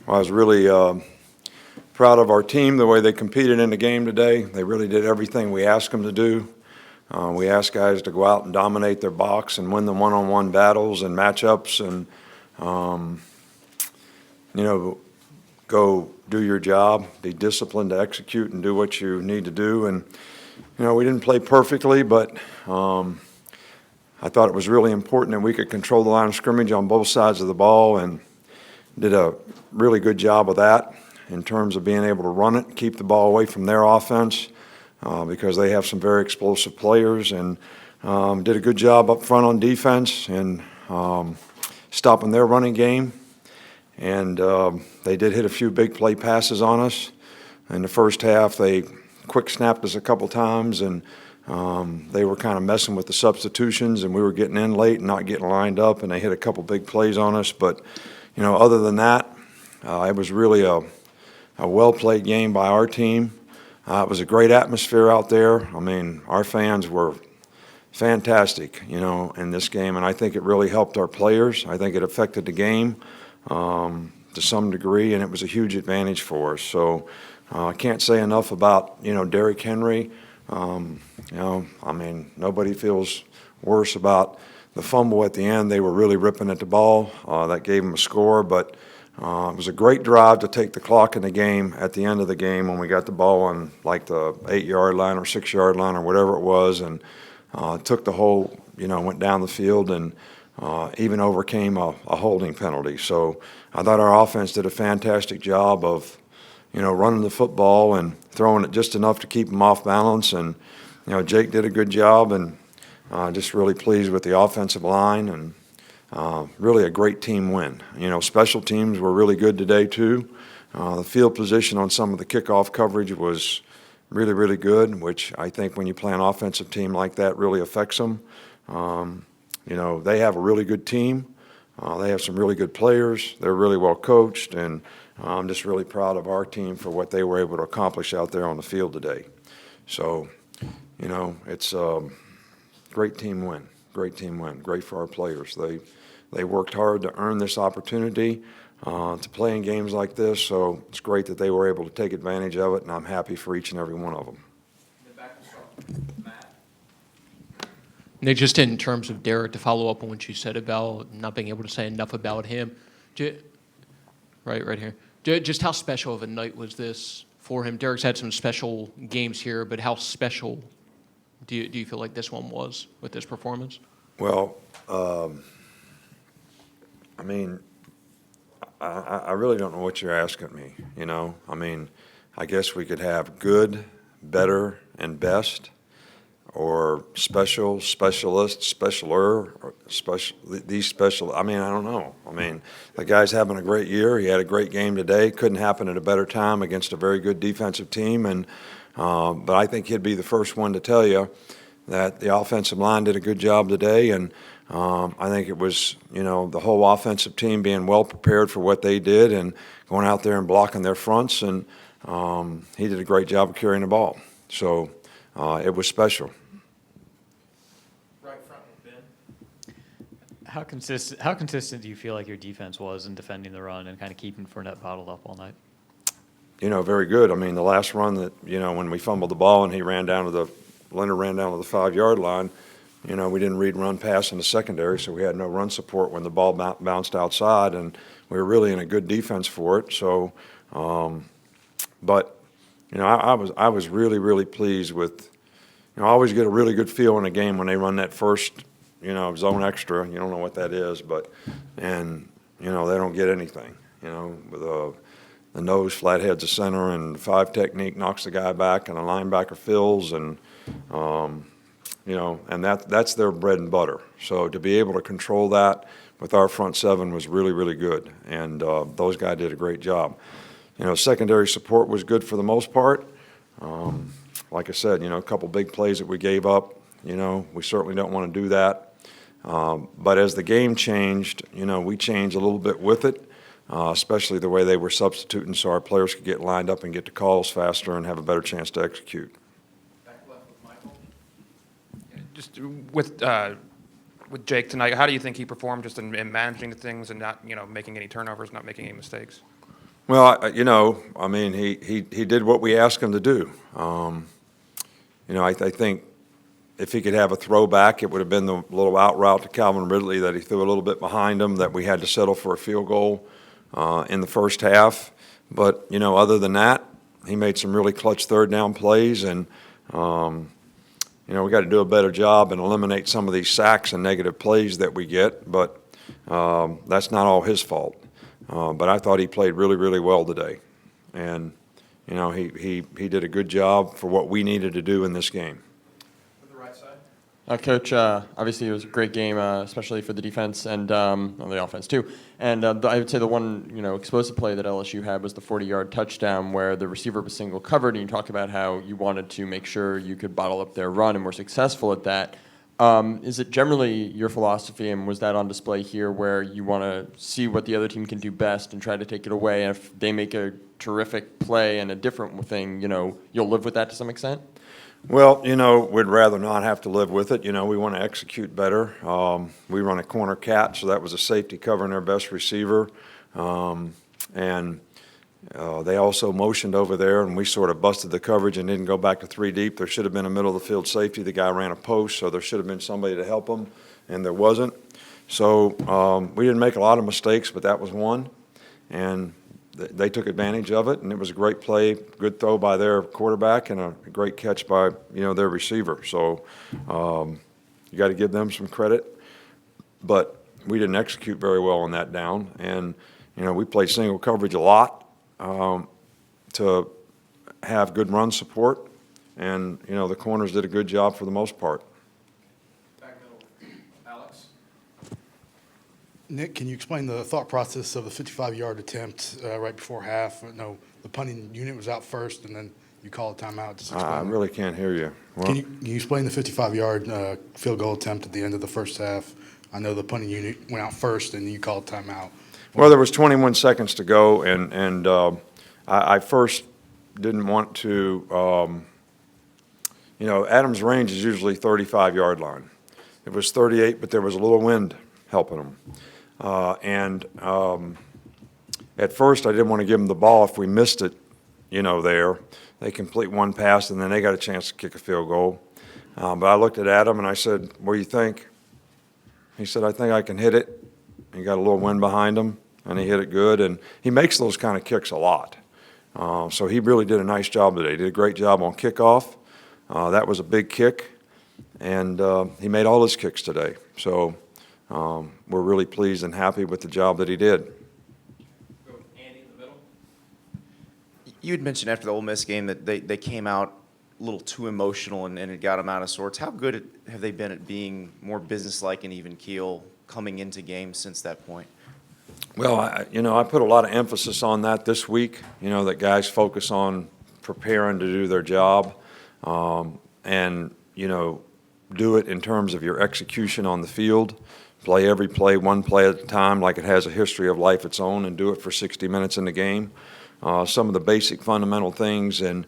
Well, I was really proud of our team, the way they competed in the game today. They really did everything we asked them to do. We asked guys to go out and dominate their box and win the one-on-one battles and matchups and, go do your job, be disciplined to execute and do what you need to do. And, we didn't play perfectly, but I thought it was really important that we could control the line of scrimmage on both sides of the ball and did a really good job of that in terms of being able to run it, keep the ball away from their offense because they have some very explosive players, and did a good job up front on defense and stopping their running game. And they did hit a few big play passes on us. In the first half, they quick snapped us a couple times, and they were kind of messing with the substitutions, and we were getting in late and not getting lined up, and they hit a couple big plays on us. But other than that, it was really a well-played game by our team. It was a great atmosphere out there. I mean, our fans were fantastic, in this game, and I think it really helped our players. I think it affected the game to some degree, and it was a huge advantage for us. So I can't say enough about, Derrick Henry. Nobody feels worse about the fumble at the end. They were really ripping at the ball. That gave them a score, but it was a great drive to take the clock in the game at the end of the game when we got the ball on like the 8-yard line or 6-yard line or whatever it was, and took the whole, went down the field and even overcame a holding penalty. So I thought our offense did a fantastic job of, running the football and throwing it just enough to keep them off balance. And, Jake did a good job, and just really pleased with the offensive line, and really a great team win. Special teams were really good today too. The field position on some of the kickoff coverage was really, really good, which I think when you play an offensive team like that really affects them. They have a really good team. They have some really good players. They're really well coached, and I'm just really proud of our team for what they were able to accomplish out there on the field today. So, it's a great team win. Great team win. Great for our players. They worked hard to earn this opportunity to play in games like this, so it's great that they were able to take advantage of it, and I'm happy for each and every one of them. Nick, just in terms of Derrick, to follow up on what you said about not being able to say enough about him, right here. Just how special of a night was this for him? Derrick's had some special games here, but how special do you feel like this one was with this performance? Well, I really don't know what you're asking me, I guess we could have good, better, and best, or special, specialist, specialer, or these special. I don't know. The guy's having a great year. He had a great game today. Couldn't happen at a better time against a very good defensive team. And but I think he'd be the first one to tell you that the offensive line did a good job today. And I think it was, the whole offensive team being well prepared for what they did and going out there and blocking their fronts. And he did a great job of carrying the ball. So it was special. Right front with Ben. How consistent do you feel like your defense was in defending the run and kind of keeping Fournette bottled up all night? Very good. The last run that, when we fumbled the ball and Leonard ran down to the 5-yard line, we didn't read run pass in the secondary, so we had no run support when the ball bounced outside, and we were really in a good defense for it. So, but, I was really, really pleased with, I always get a really good feel in a game when they run that first, zone extra. You don't know what that is, and they don't get anything, with the nose flat heads the center, and 5 technique knocks the guy back, and a linebacker fills, and and that's their bread and butter. So to be able to control that with our front seven was really, really good, and those guys did a great job. Secondary support was good for the most part. Like I said, a couple big plays that we gave up. We certainly don't want to do that. But as the game changed, we changed a little bit with it. Especially the way they were substituting so our players could get lined up and get to calls faster and have a better chance to execute. Back left with Michael. Just with Jake tonight, how do you think he performed just in managing the things and not, making any turnovers, not making any mistakes? Well, I mean, he did what we asked him to do. I think if he could have a throwback, it would have been the little out route to Calvin Ridley that he threw a little bit behind him that we had to settle for a field goal in the first half. But, other than that, he made some really clutch third down plays, and, we got to do a better job and eliminate some of these sacks and negative plays that we get, but that's not all his fault. But I thought he played really, really well today. And, he did a good job for what we needed to do in this game. With the right side. Coach, obviously it was a great game, especially for the defense and the offense too. And I would say the one explosive play that LSU had was the 40-yard touchdown where the receiver was single covered, and you talked about how you wanted to make sure you could bottle up their run and were successful at that. Is it generally your philosophy, and was that on display here, where you want to see what the other team can do best and try to take it away? And if they make a terrific play and a different thing, you'll live with that to some extent? Well, we'd rather not have to live with it. We want to execute better. We run a corner catch, so that was a safety covering their best receiver. They also motioned over there, and we sort of busted the coverage and didn't go back to three deep. There should have been a middle-of-the-field safety. The guy ran a post, so there should have been somebody to help him, and there wasn't. So we didn't make a lot of mistakes, but that was one. And they took advantage of it, and it was a great play, good throw by their quarterback, and a great catch by their receiver. So you got to give them some credit. But we didn't execute very well on that down, and we played single coverage a lot to have good run support, and the corners did a good job for the most part. Back middle. Alex. Nick, can you explain the thought process of the 55-yard attempt right before half? No, the punting unit was out first, and then you call a timeout. Just I explain that. really can't hear you. Well, Can you explain the 55-yard field goal attempt at the end of the first half? I know the punting unit went out first, and you called timeout. Well, there was 21 seconds to go, and I first didn't want to, Adams' range is usually 35-yard line. It was 38, but there was a little wind helping them. At first, I didn't want to give them the ball if we missed it, there. They complete one pass, and then they got a chance to kick a field goal. But I looked at Adam, and I said, what do you think? He said, I think I can hit it. He got a little wind behind him, and he hit it good. And he makes those kind of kicks a lot. So he really did a nice job today. He did a great job on kickoff. That was a big kick, and he made all his kicks today. So we're really pleased and happy with the job that he did. Go with Andy in the middle. You had mentioned after the Ole Miss game that they came out a little too emotional and it got them out of sorts. How good have they been at being more businesslike and even keel coming into games since that point? Well, I put a lot of emphasis on that this week, that guys focus on preparing to do their job and, do it in terms of your execution on the field. Play every play, one play at a time, like it has a history of life its own, and do it for 60 minutes in the game. Some of the basic fundamental things, and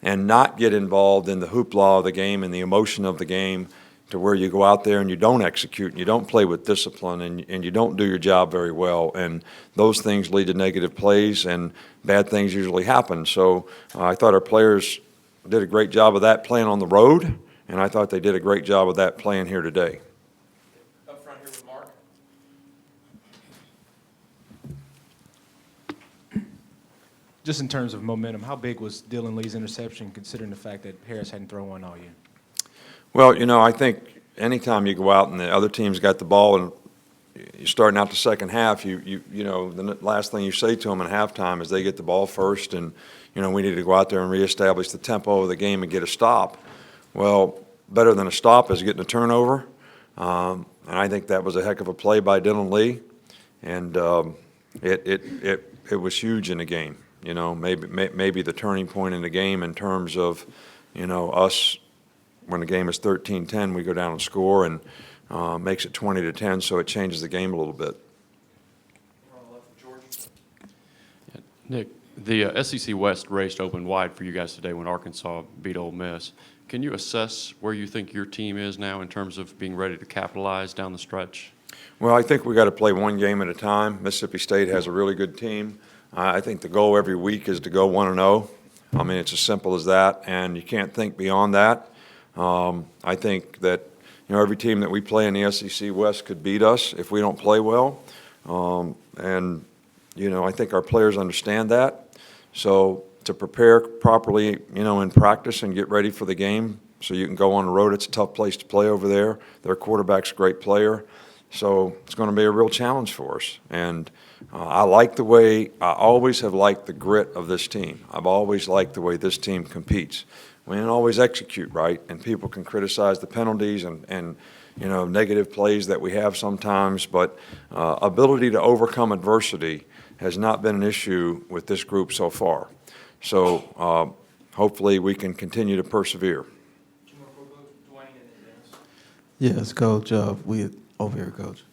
not get involved in the hoopla of the game and the emotion of the game to where you go out there and you don't execute and you don't play with discipline and you don't do your job very well. And those things lead to negative plays, and bad things usually happen. So I thought our players did a great job of that playing on the road, and I thought they did a great job of that playing here today. Up front here with Mark. Just in terms of momentum, how big was Dylan Lee's interception, considering the fact that Harris hadn't thrown one all year? Well, I think anytime you go out and the other team's got the ball and you're starting out the second half, the last thing you say to them in halftime is they get the ball first, and, we need to go out there and reestablish the tempo of the game and get a stop. Well, better than a stop is getting a turnover, and I think that was a heck of a play by Dylan Lee, and it was huge in the game. Maybe the turning point in the game in terms of, us. When the game is 13-10, we go down and score, and makes it 20-10, so it changes the game a little bit. We're on the left with George. Nick, the SEC West race opened wide for you guys today when Arkansas beat Ole Miss. Can you assess where you think your team is now in terms of being ready to capitalize down the stretch? Well, I think we got to play one game at a time. Mississippi State has a really good team. I think the goal every week is to go 1-0. I mean, it's as simple as that, and you can't think beyond that. I think that, every team that we play in the SEC West could beat us if we don't play well. And I think our players understand that. So to prepare properly, in practice and get ready for the game so you can go on the road, it's a tough place to play over there. Their quarterback's a great player. So it's going to be a real challenge for us. And I always have liked the grit of this team. I've always liked the way this team competes. We don't always execute right, and people can criticize the penalties and negative plays that we have sometimes, but ability to overcome adversity has not been an issue with this group so far. So hopefully we can continue to persevere. Two more Pro Bowls, Dwayne and then Dennis. Yes, Coach. Over here, Coach.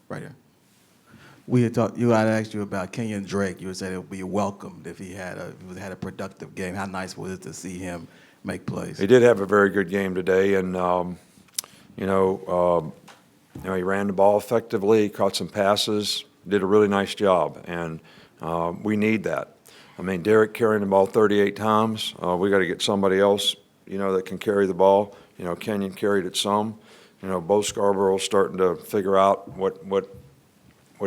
Right here. We had talked. I asked you about Kenyon Drake. You said it would be welcomed if he had a productive game. How nice was it to see him make plays? He did have a very good game today, and he ran the ball effectively, caught some passes, did a really nice job, and we need that. I mean, Derrick carrying the ball 38 times. We got to get somebody else, that can carry the ball. Kenyon carried it some. Bo Scarborough's starting to figure out what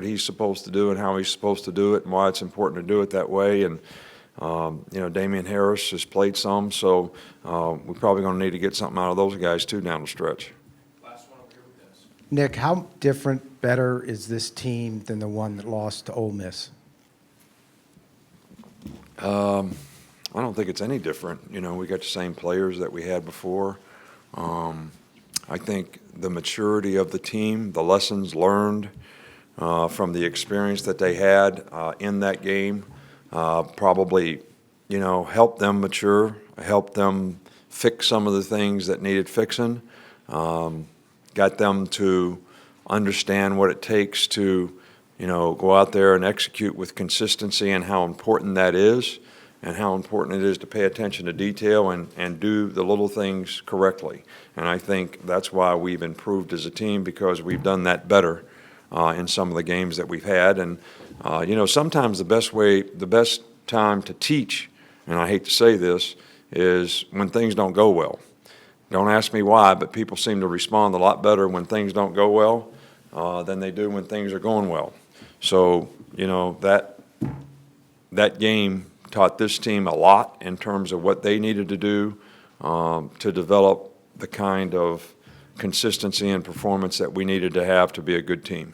he's supposed to do and how he's supposed to do it and why it's important to do it that way. And, Damian Harris has played some, so we're probably going to need to get something out of those guys, too, down the stretch. Last one over here with Dennis. Nick, how different, better is this team than the one that lost to Ole Miss? I don't think it's any different. We got the same players that we had before. I think the maturity of the team, the lessons learned from the experience that they had in that game probably, helped them mature, helped them fix some of the things that needed fixing, got them to understand what it takes to, go out there and execute with consistency and how important that is and how important it is to pay attention to detail and do the little things correctly. And I think that's why we've improved as a team, because we've done that better in some of the games that we've had. And, sometimes the best time to teach, and I hate to say this, is when things don't go well. Don't ask me why, but people seem to respond a lot better when things don't go well than they do when things are going well. So, that game taught this team a lot in terms of what they needed to do to develop the kind of consistency and performance that we needed to have to be a good team.